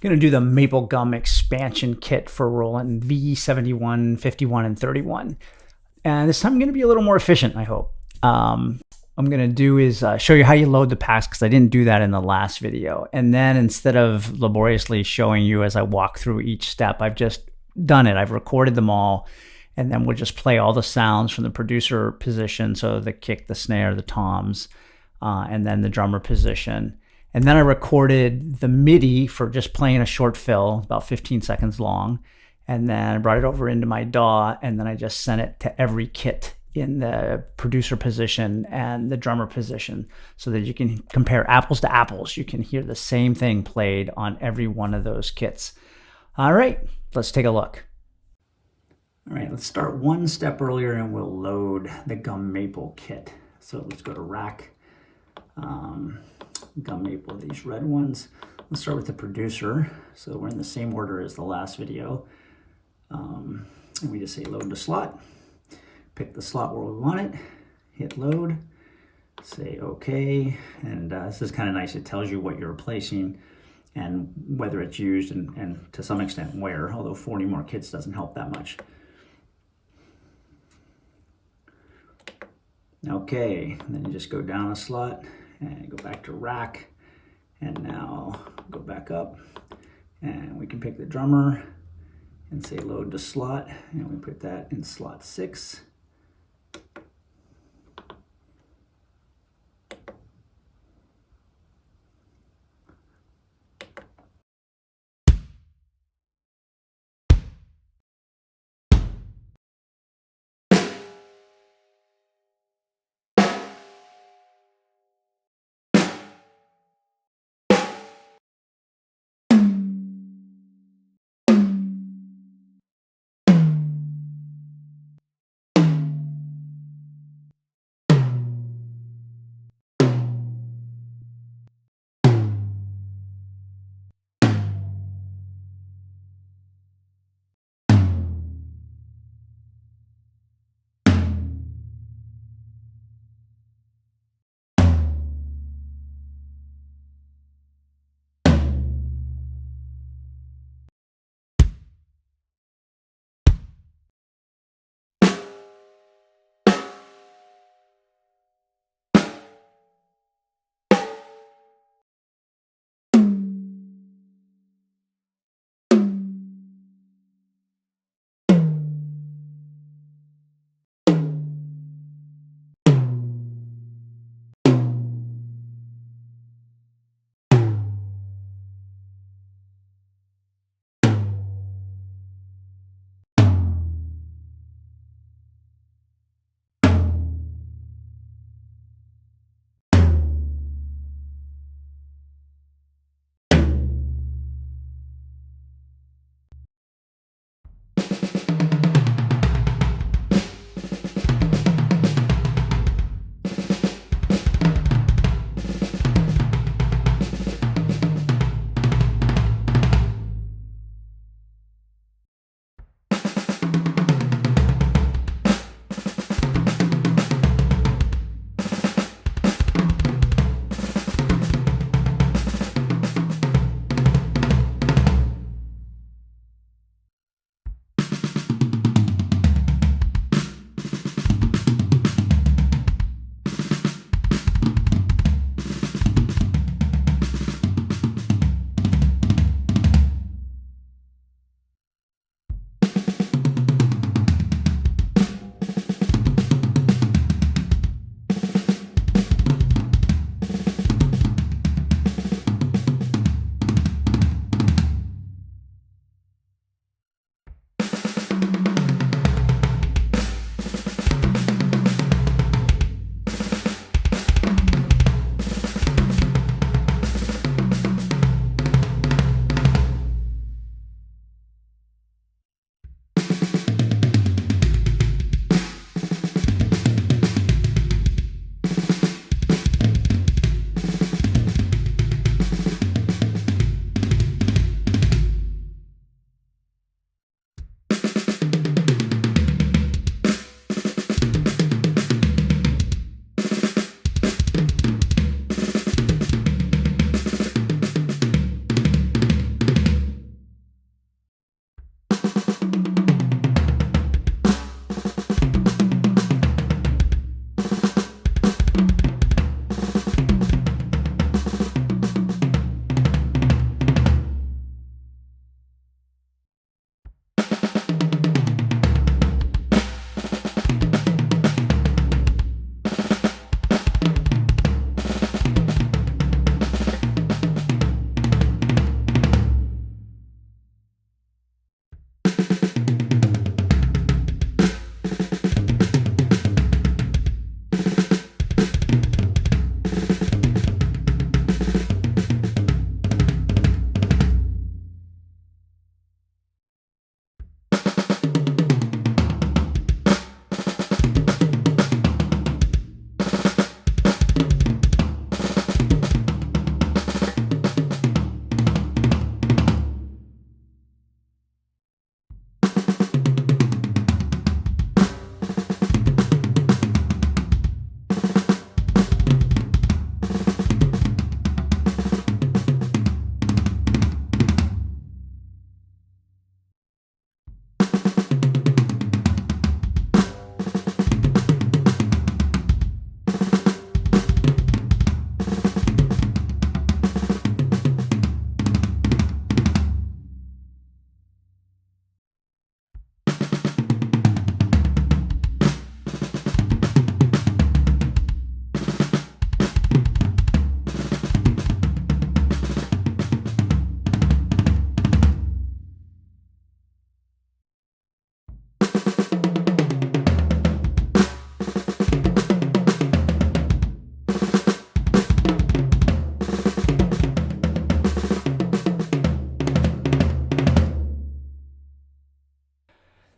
Going to do the Maple Gum Expansion Kit for Roland V71, 51, and 31. And this time I'm going to be a little more efficient, I hope. I'm going to do is show you how you load the packs, because I didn't do that in the last video. And then instead of laboriously showing you as I walk through each step, I've just done it. I've recorded them all, and then we'll just play all the sounds from the producer position, so the kick, the snare, the toms, and then the drummer position. And then I recorded the MIDI for just playing a short fill, about 15 seconds long. And then I brought it over into my DAW, and then I just sent it to every kit in the producer position and the drummer position, so that you can compare apples to apples. You can hear the same thing played on every one of those kits. All right, let's take a look. All right, let's start one step earlier and we'll load the Gum Maple kit. So let's go to Rack. Gum Maple, these red ones. Let's start with the producer. So we're in the same order as the last video. And we just say load to slot. Pick the slot where we want it. Hit load. Say OK. And this is kind of nice. It tells you what you're replacing and whether it's used, and to some extent where, although 40 more kits doesn't help that much. Okay, and then you just go down a slot and go back to Rack, and now go back up, and we can pick the drummer and say load to slot, and we put that in slot 6.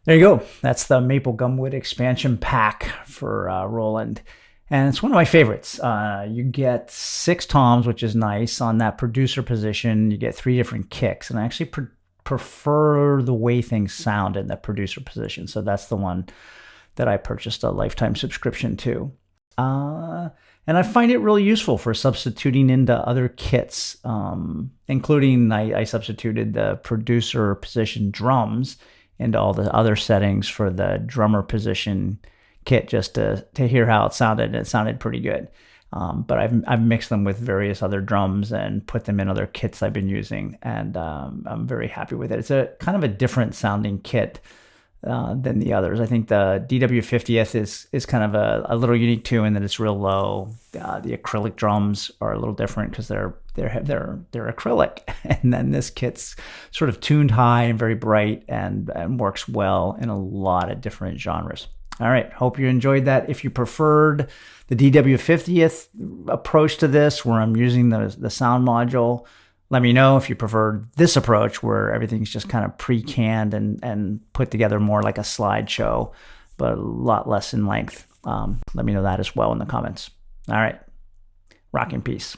There you go. That's the Maple Gumwood Expansion Pack for Roland. And it's one of my favorites. You get 6 toms, which is nice. On that producer position, you get 3 different kicks. And I actually prefer the way things sound in the producer position. So that's the one that I purchased a lifetime subscription to. And I find it really useful for substituting into other kits, including I substituted the producer position drums into all the other settings for the drummer position kit just to hear how it sounded. And it sounded pretty good. But I've mixed them with various other drums and put them in other kits I've been using, and I'm very happy with it. It's a kind of a different sounding kit than the others. I think the DW50th is kind of a little unique too, in that it's real low. The acrylic drums are a little different because they're acrylic, and then this kit's sort of tuned high and very bright and works well in a lot of different genres. All right, hope you enjoyed that. If you preferred the DW50th approach to this, where I'm using the sound module, let me know. If you prefer this approach, where everything's just kind of pre-canned and put together more like a slideshow, but a lot less in length. Let me know that as well in the comments. All right, rock in peace.